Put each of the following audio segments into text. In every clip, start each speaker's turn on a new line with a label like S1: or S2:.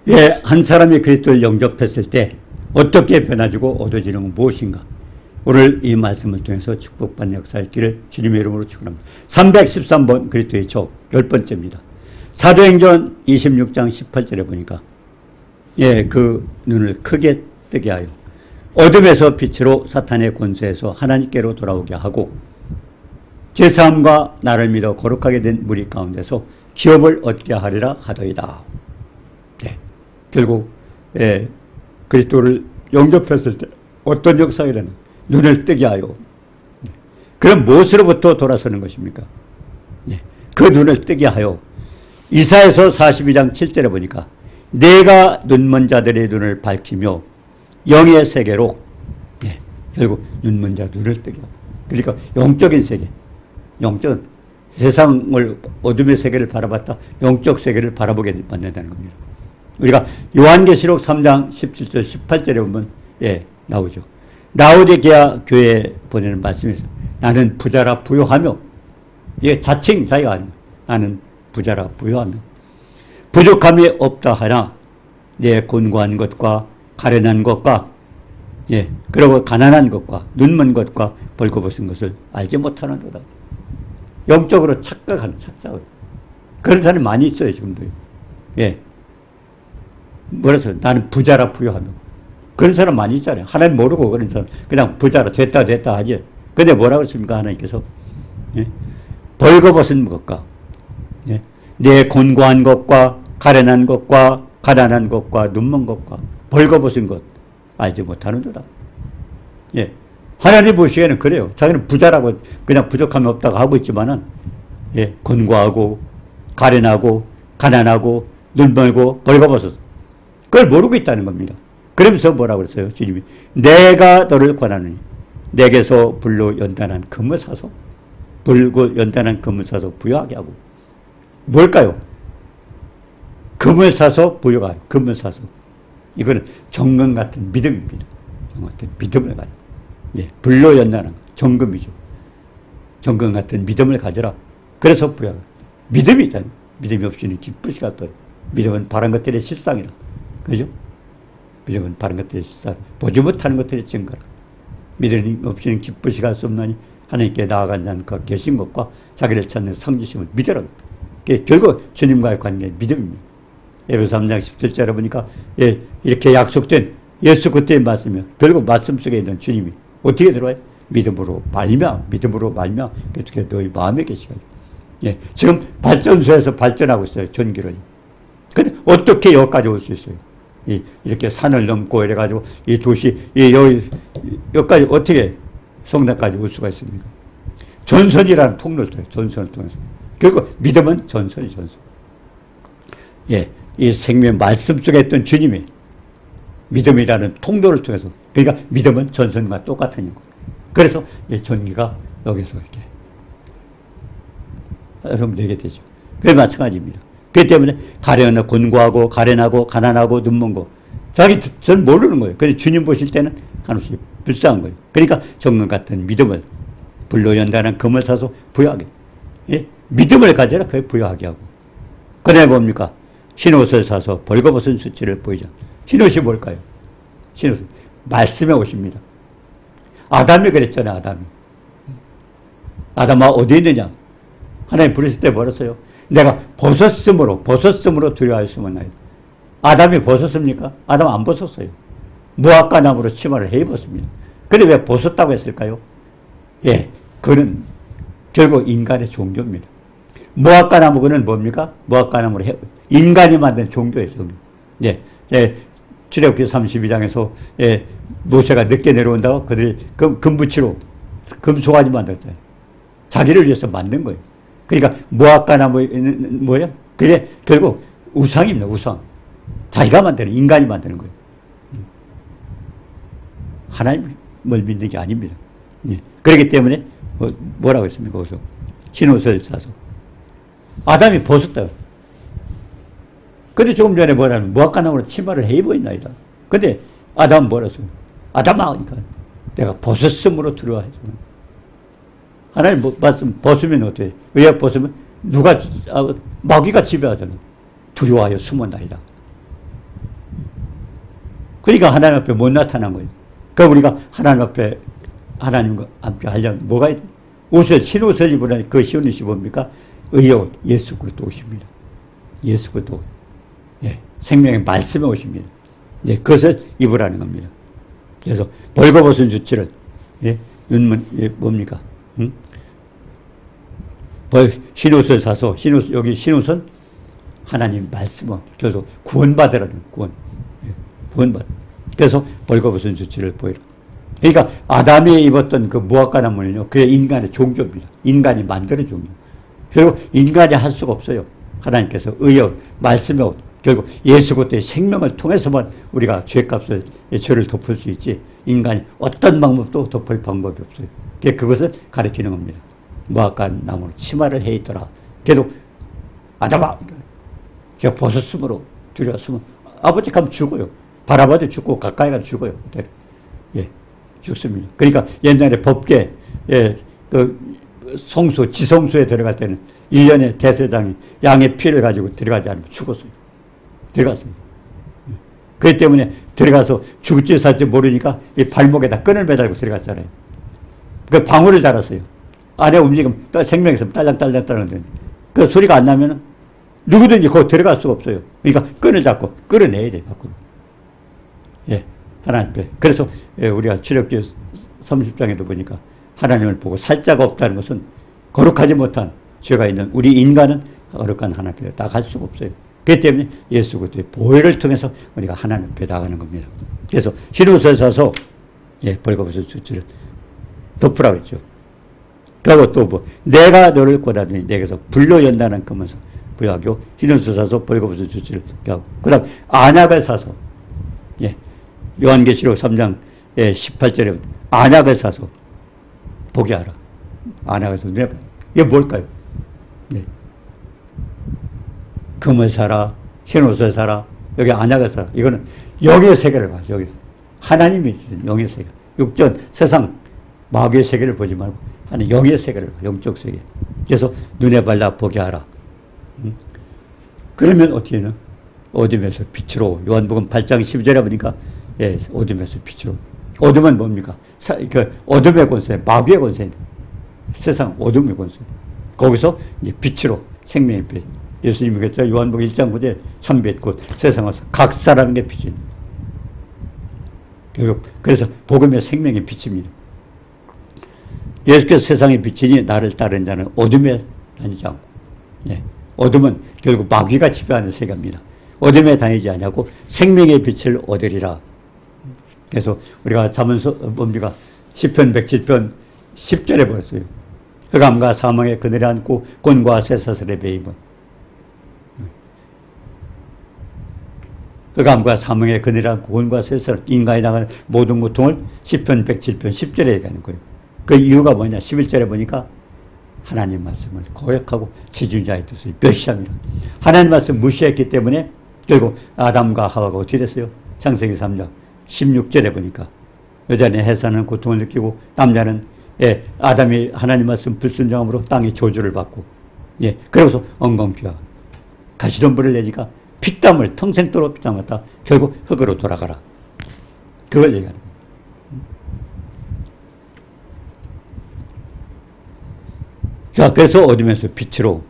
S1: 예, 한 사람이 그리스도를 영접했을 때 어떻게 변화지고 얻어지는 건 무엇인가? 오늘 이 말씀을 통해서 축복받는 역사의 길을 주님의 이름으로 축원합니다. 313번 그리스도의 적 10번째입니다. 사도행전 26장 18절에 보니까 예, 그 눈을 크게 뜨게 하여 어둠에서 빛으로 사탄의 권세에서 하나님께로 돌아오게 하고 죄사함과 나를 믿어 거룩하게 된 무리 가운데서 기업을 얻게 하리라 하더이다. 네. 결국 예, 그리스도를 영접했을 때 어떤 역사가 일어나 눈을 뜨게 하여 네. 그럼 무엇으로부터 돌아서는 것입니까? 네. 그 눈을 뜨게 하여 이사야서 42장 7절에 보니까 내가 눈먼 자들의 눈을 밝히며 영의 세계로 네. 결국 눈먼 자 눈을 뜨게 하고 그러니까 영적인 세계 영적은 세상을 어둠의 세계를 바라봤다 영적 세계를 바라보게 만든다는 겁니다. 우리가 요한계시록 3장 17절 18절에 보면 예, 나오죠. 라오디게아 교회에 보내는 말씀에서 나는 부자라 부요하며 이게 자칭 자기가 아닙니다. 나는 부자라 부요하며 부족함이 없다 하나 내 곤고한 것과 가련한 것과 예, 그리고 가난한 것과 눈먼 것과 벌거벗은 것을 알지 못하는도다. 영적으로 착각하는 착각을. 그런 사람이 많이 있어요, 지금도요. 예. 뭐라서 나는 부자라 부요하며. 그런 사람 많이 있잖아요. 하나님 모르고 그런 사람. 그냥 부자라 됐다 하지. 근데 뭐라고 했습니까, 하나님께서? 예. 벌거벗은 것과, 예. 내 곤고한 것과 가련한 것과 가난한 것과 눈먼 것과 벌거벗은 것 알지 못하는도다. 예. 하나님 보시기에는 그래요. 자기는 부자라고 그냥 부족함이 없다고 하고 있지만은, 예, 곤고하고, 가련하고, 가난하고, 눈멀고, 벌거벗어서. 그걸 모르고 있다는 겁니다. 그러면서 뭐라고 그랬어요? 주님이. 내가 너를 권하느니, 내게서 불로 연단한 금을 사서, 불고 연단한 금을 사서 부여하게 하고. 뭘까요? 금을 사서 부여하고, 금을 사서. 이거는 정금 같은 믿음입니다. 정금 같은 믿음을 가져. 예, 불로 연단한 정금이죠. 정금 같은 믿음을 가져라. 그래서 부여하라. 믿음이 있다. 믿음이 없이는 기쁘시가 없다. 믿음은 바른 것들의 실상이다. 그죠? 믿음은 바른 것들의 실상. 보지 못하는 것들의 증거라. 믿음이 없이는 기쁘시가 할 수 없나니 하나님께 나아간 자는 그 계신 것과 자기를 찾는 성지심을 믿으라. 결국 주님과의 관계의 믿음입니다. 에베소 3장 17절에 보니까 예, 이렇게 약속된 예수 그때의 말씀이요. 결국 말씀 속에 있는 주님이 어떻게 들어와요? 믿음으로 말미암아 어떻게 너희 마음에 계시가. 예, 지금 발전소에서 발전하고 있어요. 전기를. 근데 어떻게 여기까지 올 수 있어요? 이렇게 산을 넘고 이래가지고 이 도시 여기까지 어떻게 성당까지 올 수가 있습니까? 전선이라는 통로를 통해서 전선을 통해서. 결국 믿음은 전선. 예, 이 생명 말씀 속에 있던 주님이 믿음이라는 통로를 통해서 그러니까 믿음은 전선과 똑같은 거예요. 그래서 이 전기가 여기서 이렇게 여러분 되게 되죠. 그게 마찬가지입니다. 그렇기 때문에 곤고하고 가련하고 가난하고 눈먼 거 자기 전 모르는 거예요. 그런데 주님 보실 때는 한없이 불쌍한 거예요. 그러니까 정금 같은 믿음을 불로 연단한 금을 사서 부여하게. 예? 믿음을 가져라 그게 부여하게 하고. 그 다음에 뭡니까? 흰옷을 사서 벌거벗은 수치를 보이자. 흰옷이 뭘까요? 흰옷 말씀에 오십니다. 아담이 그랬잖아요. 아담아 어디 있느냐? 하나님 부르실 때 뭐랬어요? 내가 벗었으므로 두려워하였으면 나이다. 아담이 벗었습니까? 아담 안 벗었어요. 무화과 나무로 치마를 해 입었습니다. 근데 왜 벗었다고 했을까요? 예, 그는 결국 인간의 종교입니다. 무화과 나무는 뭡니까? 무화과 나무로 인간이 만든 종교예요. 종교. 예, 출애굽기 32장에서 예, 모세가 늦게 내려온다고 그들이 금붙이로 금송아지 만들었잖아요. 자기를 위해서 만든 거예요. 그러니까 무화과 나무는 뭐예요? 그게 결국 우상입니다. 우상. 자기가 만드는 인간이 만드는 거예요. 하나님을 믿는 게 아닙니다. 예. 그렇기 때문에 뭐라고 했습니까? 거기서 흰옷을 사서 아담이 벗었다. 근데 조금 전에 뭐라는 무화과 나무로 치마를 해 입어 있나이다. 근데 아담은 뭐라서 아담아 하니까 내가 벗었으므로 두려워하지. 하나님 말씀 벗으면 어때? 왜 벗으면 누가 마귀가 지배하잖아. 두려워하여 숨었나이다. 그러니까 하나님 앞에 못 나타난 거예요. 그러니까 우리가 하나님과 함께 하려면 뭐가 있 흰 옷을 입으라니 그 흰 옷이 뭡니까? 의의 옷, 예수 그리스도 옷입니다. 예수 그리스도 옷. 예, 생명의 말씀의 옷입니다. 예, 그것을 입으라는 겁니다. 그래서 벌거벗은 주치를, 예, 뭡니까? 흰 옷을 사서, 여기 흰 옷은 하나님 말씀은, 그래서 구원받으라는, 구원받. 그래서 벌거벗은 주치를 보이라. 그러니까 아담이 입었던 그 무화과나무는요, 그게 인간의 종교입니다. 인간이 만드는 종교. 결국 인간이 할 수가 없어요. 하나님께서 의의 옷, 말씀의 옷, 결국 예수 그리스도의 생명을 통해서만 우리가 죄값을, 죄를 덮을 수 있지, 인간이 어떤 방법도 덮을 방법이 없어요. 그것을 가르치는 겁니다. 무화과 나무로 치마를 해 있더라. 그래도 아담아, 제가 벗었으므로 두려웠으면 아버지 가면 죽어요. 바라봐도 죽고 가까이 가면 죽어요. 예, 죽습니다. 그러니까 옛날에 법계, 예, 지성소에 들어갈 때는 1년에 대제사장이 양의 피를 가지고 들어가지 않으면 죽었어요. 들어갔어요. 그렇기 때문에 들어가서 죽을지 살지 모르니까 이 발목에다 끈을 매달고 들어갔잖아요. 그 방울을 달았어요. 안에 움직이면 생명이 있으면 딸랑딸랑 따르는데 그 소리가 안 나면 누구든지 거기 들어갈 수가 없어요. 그러니까 끈을 잡고 끌어내야 돼요. 밖으로. 예, 하나님 앞에. 그래서 우리가 출애굽기 30장에도 보니까 하나님을 보고 살자가 없다는 것은 거룩하지 못한 죄가 있는 우리 인간은 거룩한 하나님 앞에 나갈 수가 없어요. 그렇기 때문에 예수 그리스도의 보혈을 통해서 우리가 하나님 앞에 나가는 겁니다. 그래서 흰옷을 사서, 예, 벌거벗은 주치를 덮으라고 했죠. 그리고 또 뭐, 내가 너를 꼬다니 내게서 불로 연단한 검은서 부여하고 흰옷을 사서 벌거벗은 주치를 하고, 그 다음 안약을 사서, 예, 요한계시록 3장 18절에 안약을 사서 보게 하라. 안약을 사서 눈에 봐라. 이게 뭘까요? 네. 금을 사라, 흰옷을 사라, 여기 안약을 사라. 이거는 영의 세계를 봐. 여기 하나님이 주신 영의 세계. 육전, 세상, 마귀의 세계를 보지 말고 하는 영의 세계를 봐. 영적 세계. 그래서 눈에 발라 보게 하라. 그러면 어떻게 해요? 어둠에서 빛으로, 요한복음 8장 12절에 보니까, 예, 어둠에서 빛으로. 어둠은 뭡니까? 어둠의 권세, 마귀의 권세, 세상 어둠의 권세. 거기서 이제 빛으로, 생명의 빛. 예수님이 그랬죠. 요한복음 1장 9절 참빛 곧 세상에서 각 사람에게 빛입니다. 그래서 복음의 생명의 빛입니다. 예수께서 세상의 빛이니 나를 따르는 자는 어둠에 다니지 않고, 예, 어둠은 결국 마귀가 지배하는 세계입니다. 어둠에 다니지 않냐고 생명의 빛을 얻으리라. 그래서 우리가 잠언서 뭡니까? 시편 107편 10절에 보였어요. 흑암과 사망의 그늘에 앉고 곤과 쇠사슬에 매임은, 흑암과 사망의 그늘에 앉고 곤과 쇠사슬, 인간이 당하는 모든 고통을 시편 107편 10절에 얘기하는 거예요. 그 이유가 뭐냐? 11절에 보니까 하나님 말씀을 거역하고 지존자의 뜻을 멸시합니다. 하나님 말씀 무시했기 때문에 결국 아담과 하와가 어떻게 됐어요? 창세기 3장 16절에 보니까 여자는 해산하는 고통을 느끼고 남자는, 예, 아담이 하나님 말씀 불순종함으로 땅이 저주를 받고, 예, 그러고서 엉겅퀴와 가시덤불을 내니까 피땀을 평생도록 피땀았다. 결국 흙으로 돌아가라. 그걸 얘기하는 거예요. 자, 그래서 어둠에서 빛으로.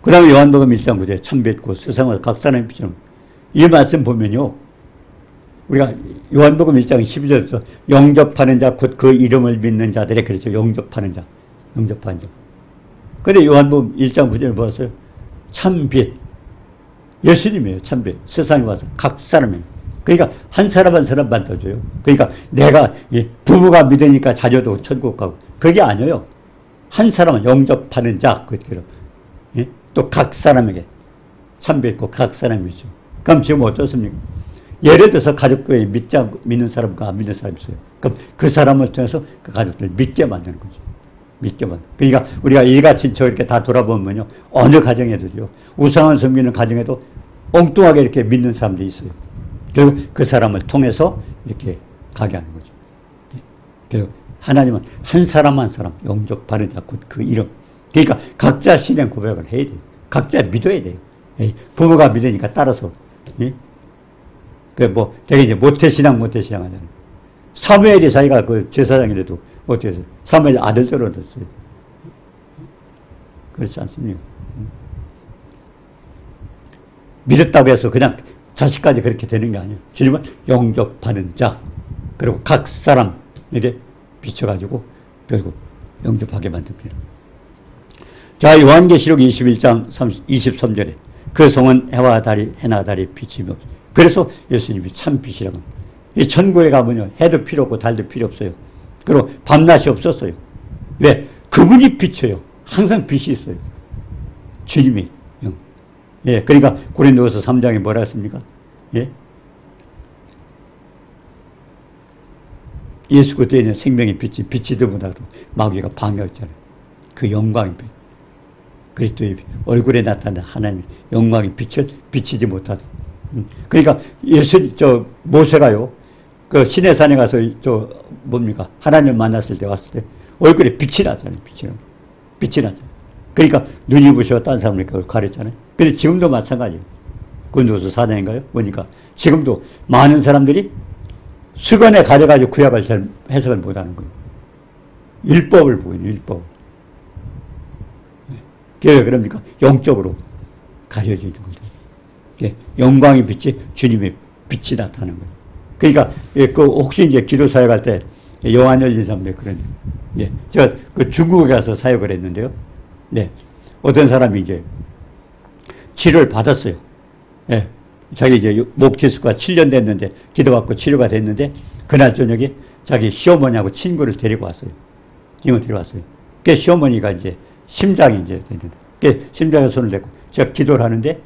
S1: 그 다음에 요한복음 1장 9절 참빛 곧 세상을 각 사람의 빛처럼. 이 말씀 보면요, 우리가 요한복음 1장 12절부터 영접하는 자 곧 그 이름을 믿는 자들의, 그렇죠. 영접하는 자. 근데 요한복음 1장 9절에 보았어요. 참빛. 예수님이에요. 참빛. 세상에 와서 각 사람이에요. 그러니까 한 사람 한 사람 만들어줘요. 그러니까 내가 부부가 믿으니까 자녀도 천국 가고, 그게 아니에요. 한 사람은 영접하는 자, 그처럼. 예? 또 각 사람에게 참빛고 각 사람이죠. 그럼 지금 어떻습니까? 예를 들어서 가족교회 믿는 사람과 안 믿는 사람이 있어요. 그럼 그 사람을 통해서 그 가족들을 믿게 만드는 거죠. 믿게 만드는. 그러니까 우리가 일가친척 이렇게 다 돌아보면요, 어느 가정에도요, 우상을 섬기는 가정에도 엉뚱하게 이렇게 믿는 사람들이 있어요. 결국 그 사람을 통해서 이렇게 가게 하는 거죠. 결국 하나님은 한 사람 한 사람 영접하는 자, 곧 그 이름. 그러니까 각자 신앙 고백을 해야 돼요. 각자 믿어야 돼요. 부모가 믿으니까 따라서, 되게 이제 모태신앙 하잖아요. 사무엘이 자기가 그 제사장이라도 어떻게 했어요? 사무엘 아들들 얻었어요. 그렇지 않습니까? 믿었다고 해서 그냥 자식까지 그렇게 되는 게 아니에요. 주님은 영접하는 자, 그리고 각 사람에게 비춰가지고 결국 영접하게 만듭니다. 자, 요한계시록 21장 23절에 그 성은 해와 달이, 해나 달이 비침이 없어요. 그래서 예수님이 참 빛이라고 합니다. 이 천국에 가면요, 해도 필요 없고 달도 필요 없어요. 그리고 밤낮이 없었어요. 왜? 그분이 빛이에요. 항상 빛이 있어요. 주님이 영. 예, 그러니까 고린도후서 3장에 뭐라 했습니까? 예? 예수 그리스도에 있는 생명의 빛이 빛이더보다도 마귀가 방해했잖아요. 그 영광의 빛. 그리스도의 얼굴에 나타난 하나님의 영광의 빛을 비치지 못하다. 그러니까 모세가요, 그 시내산에 가서 하나님을 만났을 때 왔을 때 얼굴에 빛이 나잖아요. 빛이 나잖아요. 그러니까 눈이 부셔 딴 사람을 그걸 가렸잖아요. 근데 지금도 마찬가지예요. 고린도후서 4장인가요? 보니까 지금도 많은 사람들이 수건에 가려가지고 구약을 잘 해석을 못하는 거예요. 율법을 보이는 율법. 그게 그럽니까? 영적으로 가려지는 거죠. 영광의 빛이 주님의 빛이 나타나는 거예요. 그러니까 혹시 이제 기도 사역할 때 영안 열린 사람들 그런, 제가 그 중국에 가서 사역을 했는데요. 어떤 사람이 이제 치료를 받았어요. 자기 이제 목 디스크가 7년 됐는데 기도받고 치료가 됐는데 그날 저녁에 자기 시어머니하고 친구를 데리고 왔어요. 이모 데려왔어요. 그 시어머니가 이제 심장이 이제 되는데, 그 심장에 손을 대고 제가 기도를 하는데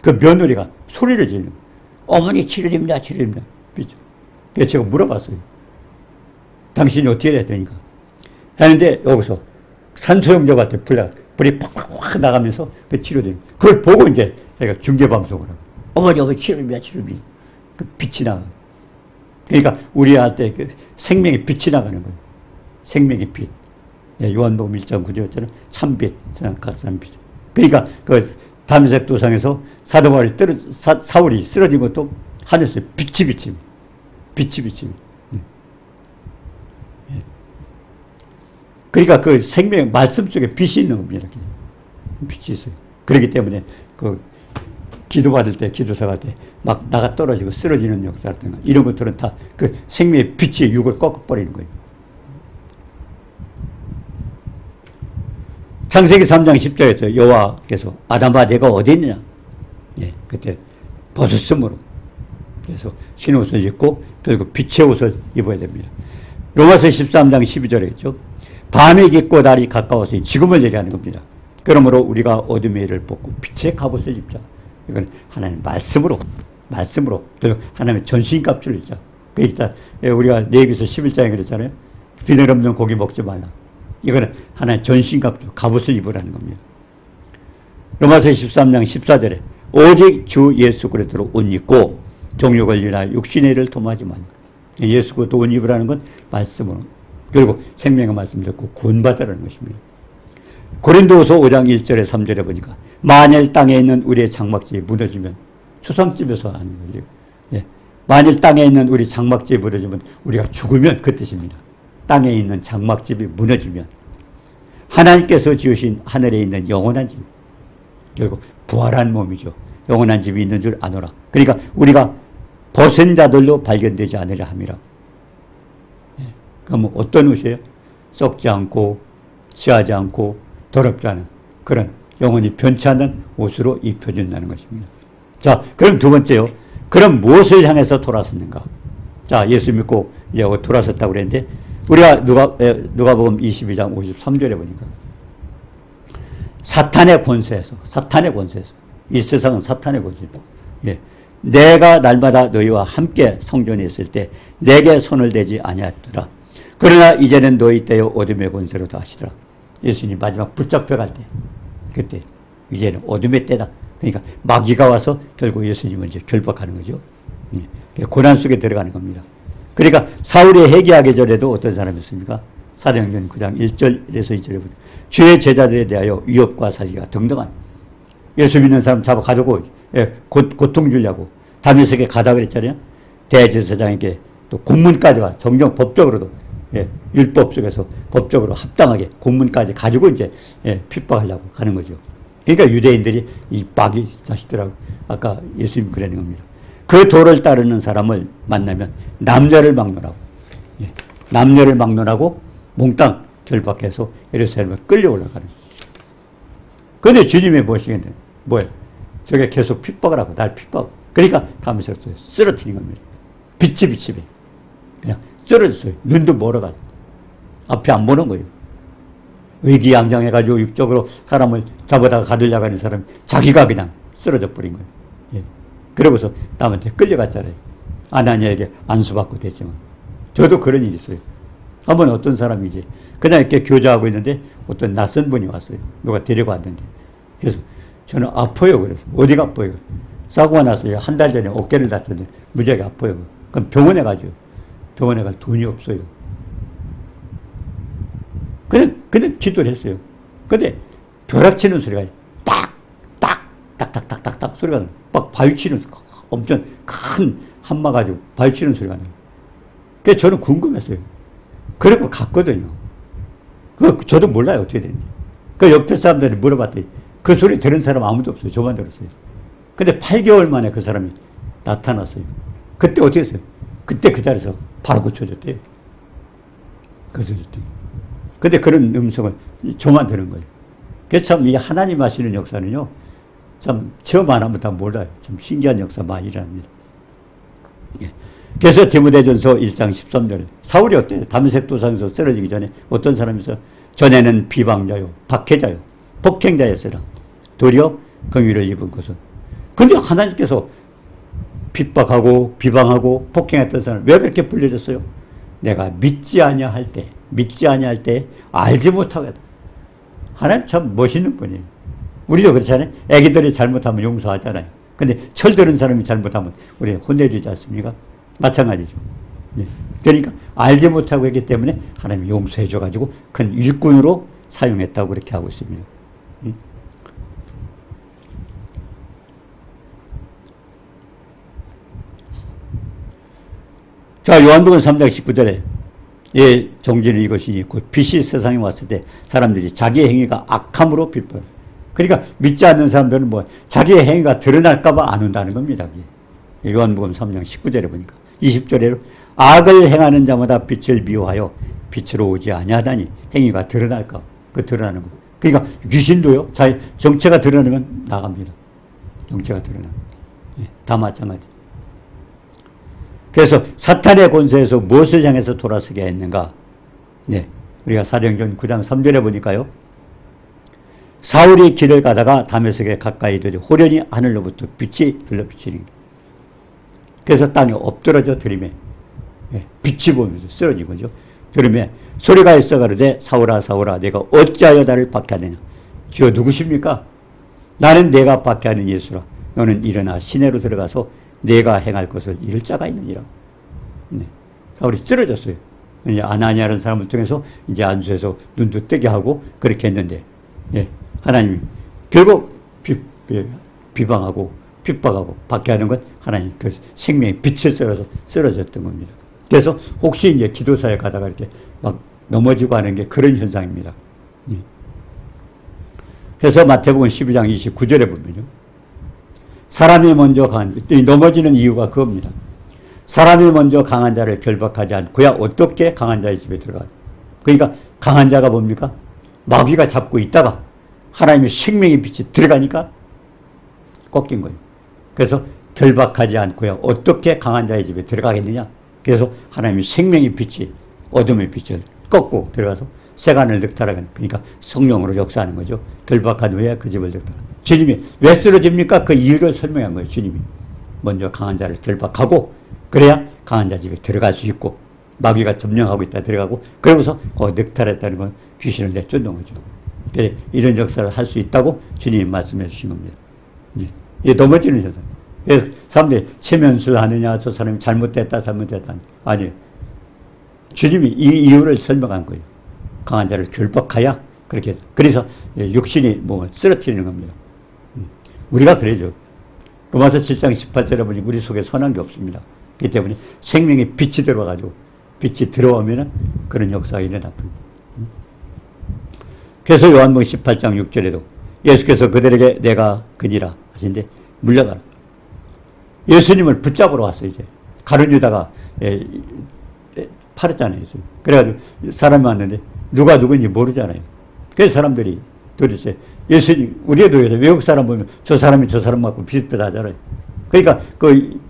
S1: 그 며느리가 소리를 지르는 거예요. 어머니 치료됩니다. 그래서 제가 물어봤어요. 당신이 어떻게 해야 되니까. 하는데 여기서 산소용접할 때 불이 팍팍팍 나가면서 그 치료돼요. 그걸 보고 이제 제가 중계방송을 하고. 어머니 치료됩니다. 그 빛이 나가. 그러니까 우리한테 그 생명의 빛이 나가는 거예요. 생명의 빛. 요한복음 1장 9절처럼 참빛, 각산 빛. 그러니까 그 다메섹 도상에서 사도 바울이 사울이 쓰러진 것도 하늘에서 빛이 비칩니다. 그러니까 그 생명 말씀 속에 빛이 있는 겁니다. 빛이 있어요. 그렇기 때문에 그 기도받을 때, 기도사갈 때 막 나가 떨어지고 쓰러지는 역사라든가 이런 것들은 다 그 생명의 빛이 육을 꺾어버리는 거예요. 창세기 3장 10절에서 여호와께서 아담아 내가 어디 있느냐? 그때 벗었으므로 그래서 흰 옷을 입고 결국 빛의 옷을 입어야 됩니다. 로마서 13장 12절에 있죠. 밤이 깊고 날이 가까워서 지금을 얘기하는 겁니다. 그러므로 우리가 어둠의 일을 벗고 빛의 갑옷을 입자. 이건 하나님 말씀으로 그리고 하나님의 전신갑주를 입자. 그러니까 우리가 레위기서 11장에 그랬잖아요. 비늘 없는 고기 먹지 말라. 이거는 하나의 전신갑주, 갑옷을 입으라는 겁니다. 로마서 13장 14절에 오직 주 예수 그리스도로 옷 입고 정욕을 일하여 육신의 일을 도모하지 말라. 예수 그리스도 옷 입으라는 건 말씀으로 그리고 생명의 말씀 듣고 구원받으라는 것입니다. 고린도후서 5장 1절에 3절에 보니까 만일 땅에 있는 우리의 장막집이 무너지면 추상집에서 하는 거죠. 만일 땅에 있는 우리 장막집이 무너지면 우리가 죽으면 그 뜻입니다. 땅에 있는 장막집이 무너지면 하나님께서 지으신 하늘에 있는 영원한 집, 결국 부활한 몸이죠. 영원한 집이 있는 줄 아노라. 그러니까 우리가 벗은 자들로 발견되지 않으려 함이라. 그럼 어떤 옷이에요? 썩지 않고 취하지 않고 더럽지 않은 그런 영원히 변치 않는 옷으로 입혀준다는 것입니다. 자, 그럼 두 번째요. 그럼 무엇을 향해서 돌아섰는가? 자, 예수 믿고 이제 돌아섰다고 그랬는데 우리가 누가복음 22장 53절에 보니까 사탄의 권세에서 이 세상은 사탄의 권세입니다. 내가 날마다 너희와 함께 성전에 있을 때 내게 손을 대지 아니하더라. 그러나 이제는 너희 때요 어둠의 권세로 다하시더라. 예수님 마지막 붙잡혀갈 때 그때 이제는 어둠의 때다. 그러니까 마귀가 와서 결국 예수님을 이제 결박하는 거죠. 고난 속에 들어가는 겁니다. 그러니까 사울의 회개하 계절에도 어떤 사람이었습니까? 사도행전 9장 1절에서 2절에 보면 주의 제자들에 대하여 위협과 살기가 등등한 예수 믿는 사람 잡아 가두고 고통 주려고 다메섹에 가다 그랬잖아요. 대제사장에게 또 공문까지 와 정정 법적으로도 예, 율법 속에서 법적으로 합당하게 공문까지 가지고 이제 예, 핍박하려고 하는 거죠. 그러니까 유대인들이 이 마귀 자식들하고 아까 예수님 그러는 겁니다. 그 도를 따르는 사람을 만나면 남녀를 막론하고 예, 남녀를 막론하고 몽땅 결박해서 예루살렘에 끌려 올라가는 거예요. 그런데 주님이 보시겠네. 뭐예요? 저게 계속 핍박을 하고 날 핍박. 그러니까 다메섹 쓰러뜨린 겁니다. 빛이 그냥 쓰러졌어요. 눈도 멀어가지고 앞에 안 보는 거예요. 의기양장해가지고 육적으로 사람을 잡아다가 가두려고 하는 사람이 자기가 그냥 쓰러져 버린 거예요. 예. 그러고서 남한테 끌려갔잖아요. 아나니아에게 안수받고 됐지만. 저도 그런 일이 있어요. 한번 어떤 사람이 이제 그냥 이렇게 교제하고 있는데 어떤 낯선 분이 왔어요. 누가 데리고 왔는데. 그래서 저는 아파요. 그래서 어디가 아파요? 사고가 났어요. 한 달 전에 어깨를 다쳤는데 무지하게 아파요. 그럼 병원에 가죠. 병원에 갈 돈이 없어요. 그냥 기도를 했어요. 근데 벼락치는 소리가 딱딱딱딱딱 소리가 나요. 막 바위치는 엄청 큰 한마 가지고 바위치는 소리가 나요. 그래서 저는 궁금했어요. 그래고 갔거든요. 저도 몰라요. 어떻게 되는지. 그 옆에 사람들이 물어봤더니 그 소리 들은 사람 아무도 없어요. 저만 들었어요. 근데 8개월 만에 그 사람이 나타났어요. 그때 어떻게 했어요? 그때 그 자리에서 바로 고쳐줬대요. 고쳐줬대요. 근데 그런 음성을 저만 들은 거예요. 그래서 참 이 하나님 하시는 역사는요, 참 처음 안 하면 다 몰라요. 참 신기한 역사 많이 일어납니다. 예. 그래서 디모데전서 1장 13절에 사울이 어때요? 다메섹 도상에서 쓰러지기 전에 어떤 사람이 있어요? 전에는 비방자요, 박해자요, 폭행자였으나 도리어 긍휼을 입은 것은. 근데 하나님께서 핍박하고 비방하고 폭행했던 사람 왜 그렇게 불려졌어요? 내가 믿지 아니할 때 알지 못하게. 하나님 참 멋있는 분이에요. 우리도 그렇잖아요. 애기들이 잘못하면 용서하잖아요. 근데 철들은 사람이 잘못하면 우리 혼내주지 않습니까? 마찬가지죠. 네. 그러니까 알지 못하고 했기 때문에 하나님이 용서해줘가지고 큰 일꾼으로 사용했다고 그렇게 하고 있습니다. 자, 요한복음 3장 19절에 예, 종지는 이것이니 곧 빛이 세상에 왔을 때 사람들이 자기의 행위가 악함으로 비판. 그러니까 믿지 않는 사람들은 뭐 자기의 행위가 드러날까봐 안 온다는 겁니다. 요한복음 3장 19절에 보니까 20절에도 악을 행하는 자마다 빛을 미워하여 빛으로 오지 아니하다니 행위가 드러날까. 드러나는 거. 그러니까 귀신도요. 자기 정체가 드러나면 나갑니다. 정체가 드러나면. 예, 다 마찬가지. 그래서 사탄의 권세에서 무엇을 향해서 돌아서게 했는가? 네, 우리가 사도행전 9장 3절에 보니까요. 사울이 길을 가다가 다메섹에 가까이 되니 호련히 하늘로부터 빛이 들러비치니. 그래서 땅에 엎드러져 들이매. 예, 빛이 보면서 쓰러진 거죠. 들으매 소리가 있어 가로되 사울아 사울아 내가 어찌하여 나를 박해하느냐. 주여 누구십니까? 나는 내가 박해하는 예수라. 너는 일어나 시내로 들어가서 내가 행할 것을 이룰 자가 있느니라. 네. 사울이 쓰러졌어요. 아나니아라는 사람을 통해서 이제 안수해서 눈도 뜨게 하고 그렇게 했는데, 예. 하나님이 결국 비방하고 핍박하고 박해하는 건 하나님 그 생명의 빛을 쏘아서 쓰러졌던 겁니다. 그래서 혹시 이제 기도사에 가다가 이렇게 막 넘어지고 하는 게 그런 현상입니다. 예. 그래서 마태복음 12장 29절에 보면요. 사람이 먼저 넘어지는 이유가 그겁니다. 사람이 먼저 강한 자를 결박하지 않고야 어떻게 강한 자의 집에 들어가. 그러니까 강한 자가 뭡니까? 마귀가 잡고 있다가 하나님의 생명의 빛이 들어가니까 꺾인 거예요. 그래서 결박하지 않고야 어떻게 강한 자의 집에 들어가겠느냐. 그래서 하나님의 생명의 빛이 어둠의 빛을 꺾고 들어가서 세간을 늑탈하는, 그러니까 성령으로 역사하는 거죠. 결박한 후에 그 집을 늑탈하는. 주님이 왜 쓰러집니까? 그 이유를 설명한 거예요. 주님이 먼저 강한 자를 결박하고 그래야 강한 자 집에 들어갈 수 있고 마귀가 점령하고 있다 들어가고 그러고서 그 늑탈했다는 건 귀신을 내쫓는 거죠. 그래 이런 역사를 할 수 있다고 주님이 말씀해 주신 겁니다. 이게 넘어지는 현상. 그래서 사람들이 체면술 하느냐, 저 사람이 잘못됐다 아니에요. 주님이 이 이유를 설명한 거예요. 강한 자를 결박하여 그렇게. 그래서 육신이 뭐 쓰러뜨리는 겁니다. 우리가 그러죠. 로마서 7장 18절에 보니 우리 속에 선한 게 없습니다. 그렇기 때문에 생명의 빛이 들어와가지고 빛이 들어오면은 그런 역사가 일어납니다. 그래서 요한복음 18장 6절에도 예수께서 그들에게 내가 그니라 하신데 물러가라. 예수님을 붙잡으러 왔어요. 이제 가룟 유다가 팔았잖아요. 그래가지고 사람이 왔는데 누가 누군지 모르잖아요. 그래서 사람들이 도대체 예수님, 우리도 외국 사람 보면 저 사람이 저 사람 맞고 비슷비슷하잖아요. 그러니까 그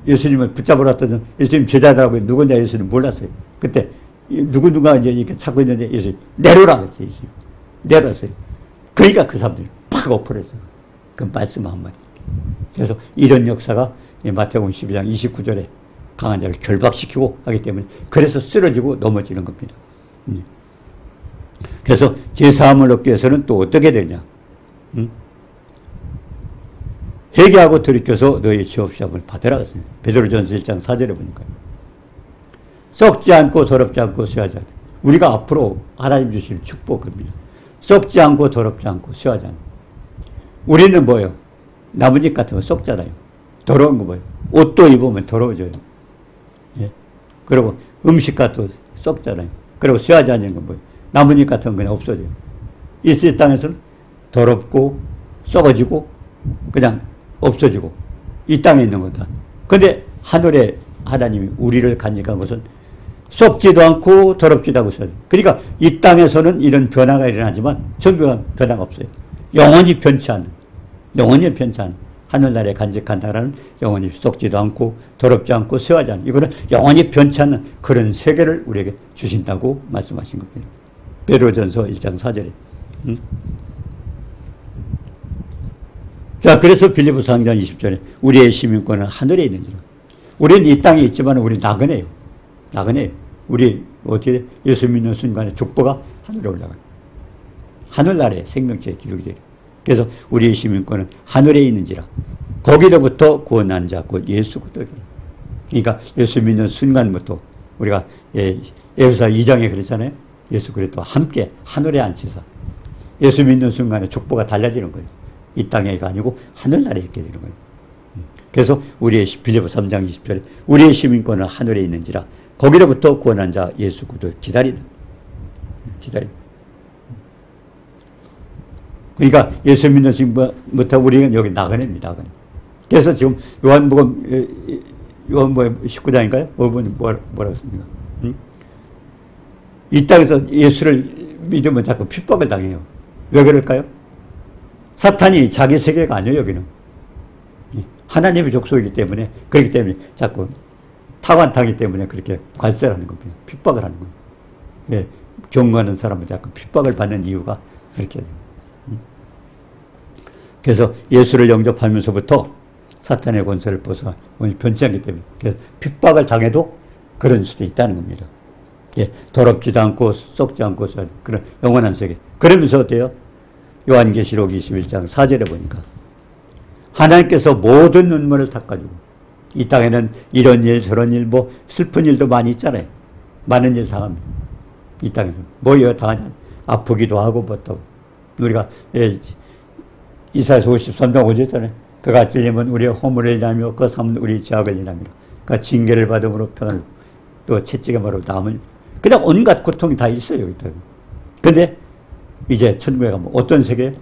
S1: 예수님을 붙잡으러 왔던 예수님 제자들하고 누군지 예수님 몰랐어요. 그때 누가 이제 이렇게 찾고 있는데 예수님 내려라 그랬어요. 예수님. 내려왔어요. 그러니까 그 사람들이 팍 엎어졌어요. 그 말씀 한마디. 그래서 이런 역사가 마태복음 12장 29절에 강한 자를 결박시키고 하기 때문에 그래서 쓰러지고 넘어지는 겁니다. 그래서 제사함을 얻기 위해서는 또 어떻게 되냐? 회개하고 돌이켜서 너희 죄업시험을 받으라 했습니다. 베드로전서 1장 4절에 보니까 썩지 않고 더럽지 않고 쇠하지 않고 우리가 앞으로 하나님 주실 축복입니다. 썩지 않고 더럽지 않고 쇠하지 않고 우리는 뭐예요? 나뭇잎 같은 거 썩잖아요. 더러운 거 뭐예요? 옷도 입으면 더러워져요. 예? 그리고 음식 같은 거 썩잖아요. 그리고 쇠하지 않는 건 뭐예요? 나뭇잎 같은 건 그냥 없어져요. 이 땅에서는 더럽고 썩어지고 그냥 없어지고 이 땅에 있는 거다. 근데 하늘에 하나님이 우리를 간직한 것은 썩지도 않고 더럽지도 않고 썩어요. 그러니까 이 땅에서는 이런 변화가 일어나지만 전부 변화가 없어요. 영원히 변치 않는 하늘나라에 간직한 나라는 영원히 썩지도 않고 더럽지 않고 쇠하지 않는 이거는 영원히 변치 않는 그런 세계를 우리에게 주신다고 말씀하신 겁니다. 베드로전서 1장 4절에. 자, 그래서 빌립보서 3장 20절에 우리의 시민권은 하늘에 있는지라. 우리는 이 땅에 있지만 우리 나그네요. 우리 어떻게 예수 믿는 순간에 족보가 하늘에 올라가요. 하늘나라에 생명체에 기록이 돼요. 그래서 우리의 시민권은 하늘에 있는지라. 거기로부터 구원한 자 곧 예수 그리스도라. 그러니까 예수 믿는 순간부터 우리가 에베소서 2장에 그랬잖아요. 예수 그리스도와 함께 하늘에 앉히사 예수 믿는 순간에 족보가 달라지는 거예요. 이 땅에가 아니고 하늘나라에 있게 되는 거예요. 그래서 우리의 빌립보서 3장 20절에 우리의 시민권은 하늘에 있는지라 거기로부터 구원한 자 예수 그리스도를 기다리다. 그러니까 예수 믿는 순간부터 우리는 여기 나가냅니다. 그래서 지금 요한복음 19장인가요? 뭐라고 했습니까? 이 땅에서 예수를 믿으면 자꾸 핍박을 당해요. 왜 그럴까요? 사탄이 자기 세계가 아니에요. 여기는 하나님의 족속이기 때문에 그렇기 때문에 자꾸 타관타기 때문에 그렇게 관세를 하는 겁니다. 핍박을 하는 거예요. 예, 경고하는 사람은 자꾸 핍박을 받는 이유가 그렇게 돼요. 그래서 예수를 영접하면서부터 사탄의 권세를 벗어나 변치 않기 때문에 그래서 핍박을 당해도 그런 수도 있다는 겁니다. 예, 더럽지도 않고 썩지 않고 그런 영원한 세계. 그러면서 어때요? 요한계시록 21장 4절에 보니까 하나님께서 모든 눈물을 닦아주고 이 땅에는 이런 일 저런 일 뭐 슬픈 일도 많이 있잖아요. 많은 일 당합니다. 이 땅에서 뭐예요? 당하잖아요. 아프기도 하고 뭐 또 우리가 이사야서 53장 5절 있잖아요. 그가 찔리면 우리의 허물을 인하며 그 삼은 우리 죄악을 인하며 그가 징계를 받음으로 평안을 또 채찍에마로 남을 그냥 온갖 고통이 다 있어요. 그런데 이제 천국에 가면 어떤 세계?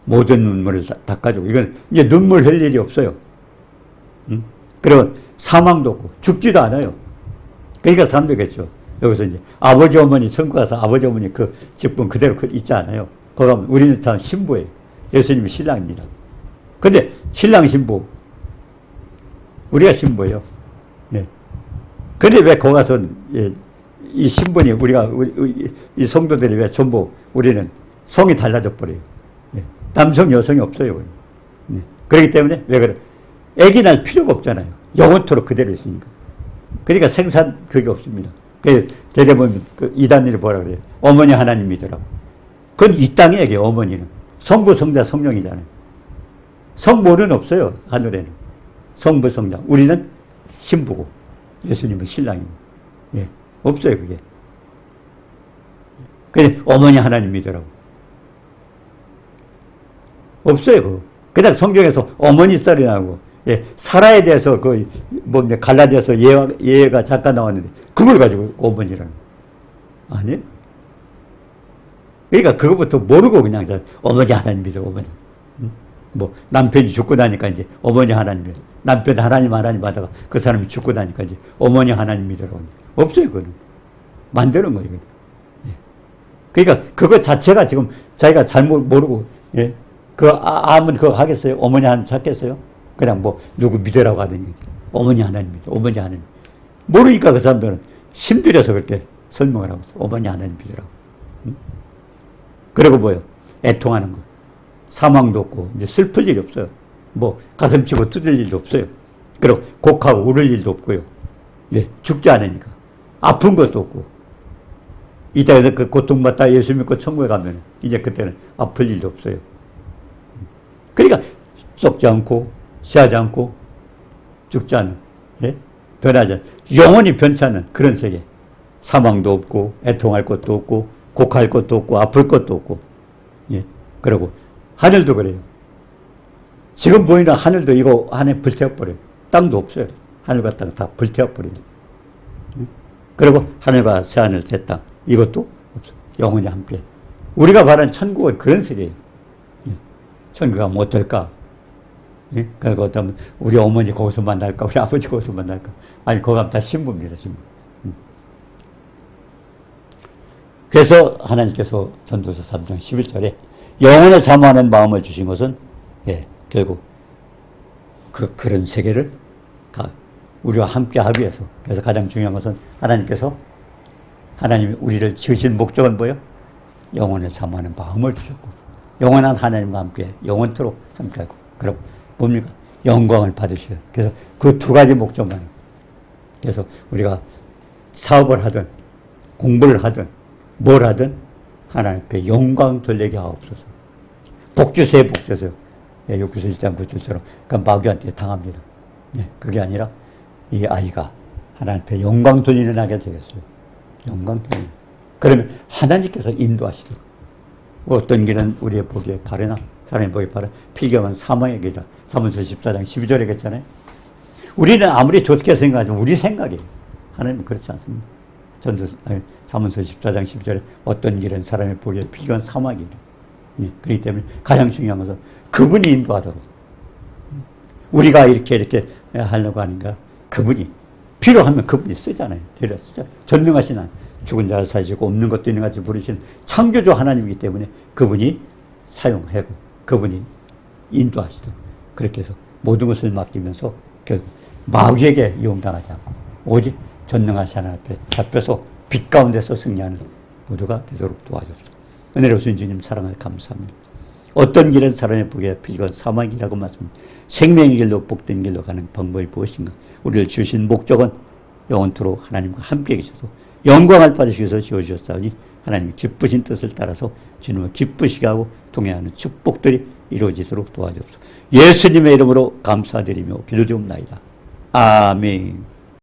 S1: 모든 눈물을 닦아주고 이건 이제 눈물 흘릴 일이 없어요. 그리고 사망도 없고 죽지도 않아요. 그러니까 사람들겠죠. 여기서 이제 아버지 어머니 천국 가서 아버지 어머니 그 직분 그대로 있지 않아요. 그럼 우리는 다 신부예요. 예수님이 신랑입니다. 근데 신랑 신부 우리가 신부예요. 네. 근데 왜 거기 가서 이 신분이 우리가 이 성도들이 왜 전부 우리는 성이 달라져 버려요. 네. 남성 여성이 없어요. 네. 그렇기 때문에 왜 그래? 애기 날 필요가 없잖아요. 영원토록 그대로 있으니까. 그러니까 생산 그게 없습니다. 그 대개 보면 그 이단일이 뭐라 그래요? 어머니 하나님 믿으라고. 그건 이 땅의 얘기예요. 어머니는 성부 성자 성령이잖아요. 성모는 없어요. 하늘에는 성부 성자. 우리는 신부고 예수님은 신랑입니다. 예. 없어요, 그게. 그냥 어머니 하나님 믿으라고. 없어요, 그거. 그냥 성경에서 어머니 쌀이 나오고, 예, 사라에 대해서 그 뭡니까 갈라디아서 예가 잠깐 나왔는데 그걸 가지고 어머니라는 아니에요. 그러니까 그것부터 모르고 그냥 어머니 하나님 믿어 어머니. 뭐 남편이 죽고 나니까 이제 어머니 하나님 믿어. 남편 하나님 하다가 그 사람이 죽고 나니까 이제 어머니 하나님 믿으라고. 없어요 그거는. 만드는 거예요. 예. 그러니까 그거 자체가 지금 자기가 잘못 모르고 예. 그 아무 그거 하겠어요? 어머니 하나님 찾겠어요? 그냥 뭐 누구 믿으라고 하더니 어머니 하나님 믿어. 어머니 하나님. 모르니까 그 사람들은 힘들여서 그렇게 설명을 하고 있어요. 어머니 하나님 믿으라고. 그리고 뭐요? 애통하는 거. 사망도 없고 이제 슬플 일이 없어요. 뭐 가슴 치고 뜯을 일도 없어요. 그리고 곡하고 울을 일도 없고요. 네, 죽지 않으니까. 아픈 것도 없고. 이 땅에서 그 고통받다 예수 믿고 천국에 가면 이제 그때는 아플 일도 없어요. 그러니까 썩지 않고 쇠하지 않고 죽지 않은 예? 변하지 않은 영원히 변치 않는 그런 세계. 사망도 없고 애통할 것도 없고 곡할 것도 없고 아플 것도 없고 예. 그리고 하늘도 그래요. 지금 보이는 하늘도 이거 안에 불태워버려요. 땅도 없어요. 하늘과 땅 다 불태워버려요. 그리고 하늘과 새하늘 새 땅 이것도 없어요. 영원히 함께. 우리가 바라는 천국은 그런 세계예요. 예. 천국 가면 어떨까? 예? 그리고 어떠면 우리 어머니 거기서 만날까? 우리 아버지 거기서 만날까? 아니 거기 가면 다 신부입니다. 신부. 그래서 하나님께서 전도서 3장 11절에 영혼을 사모하는 마음을 주신 것은 예, 결국 그런 세계를 우리와 함께 하기 위해서. 그래서 가장 중요한 것은 하나님이 우리를 지으신 목적은 뭐예요? 영혼을 사모하는 마음을 주셨고 영원한 하나님과 함께 영원토록 함께하고 그럼 뭡니까? 영광을 받으셔요. 그래서 그 두 가지 목적만. 그래서 우리가 사업을 하든 공부를 하든 뭘 하든 하나님 앞에 영광 돌리게 하옵소서. 복 주세요, 복 주세요. 예, 욥기서 1장 9절처럼 그 마귀한테 당합니다. 예, 그게 아니라 이 아이가 하나님 앞에 영광 돌리는 아이가 되겠어요. 영광 돌리는. 그러면 하나님께서 인도하시도록. 어떤 길은 우리의 보기에 바르나 사람의 보기에 바르나 필경은 사망의 길이다. 사문서 14장 12절에 했잖아요. 우리는 아무리 좋게 생각하지만 우리 생각이에요. 하나님은 그렇지 않습니다. 사문서 14장 12절에 어떤 길은 사람의 보기에 필경은 사망이다. 예, 그렇기 때문에 가장 중요한 것은 그분이 인도하도록. 우리가 이렇게 하려고 하니까 그분이 필요하면 그분이 쓰잖아요. 데려 쓰잖아요. 전능하신 하나님. 죽은 자를 살리시고 없는 것도 있는 같이 부르시는 창조주 하나님이기 때문에 그분이 사용하고 그분이 인도하시도록 그렇게 해서 모든 것을 맡기면서 결국 마귀에게 이용당하지 않고 오직 전능하신 하나님 앞에 잡혀서 빛 가운데서 승리하는 모두가 되도록 도와주옵소서. 은혜로우신 주님 사랑을 감사합니다. 어떤 길은 사람의 보기에 필요한 사망이라고 말씀합니다. 생명의 길로 복된 길로 가는 방법이 무엇인가? 우리를 주신 목적은 영원토록 하나님과 함께 계셔서 영광을 받으시기 위해서 지어주셨사오니 하나님의 기쁘신 뜻을 따라서 주님을 기쁘시게 하고 동행하는 축복들이 이루어지도록 도와주옵소서. 예수님의 이름으로 감사드리며 기도드리옵나이다. 아멘.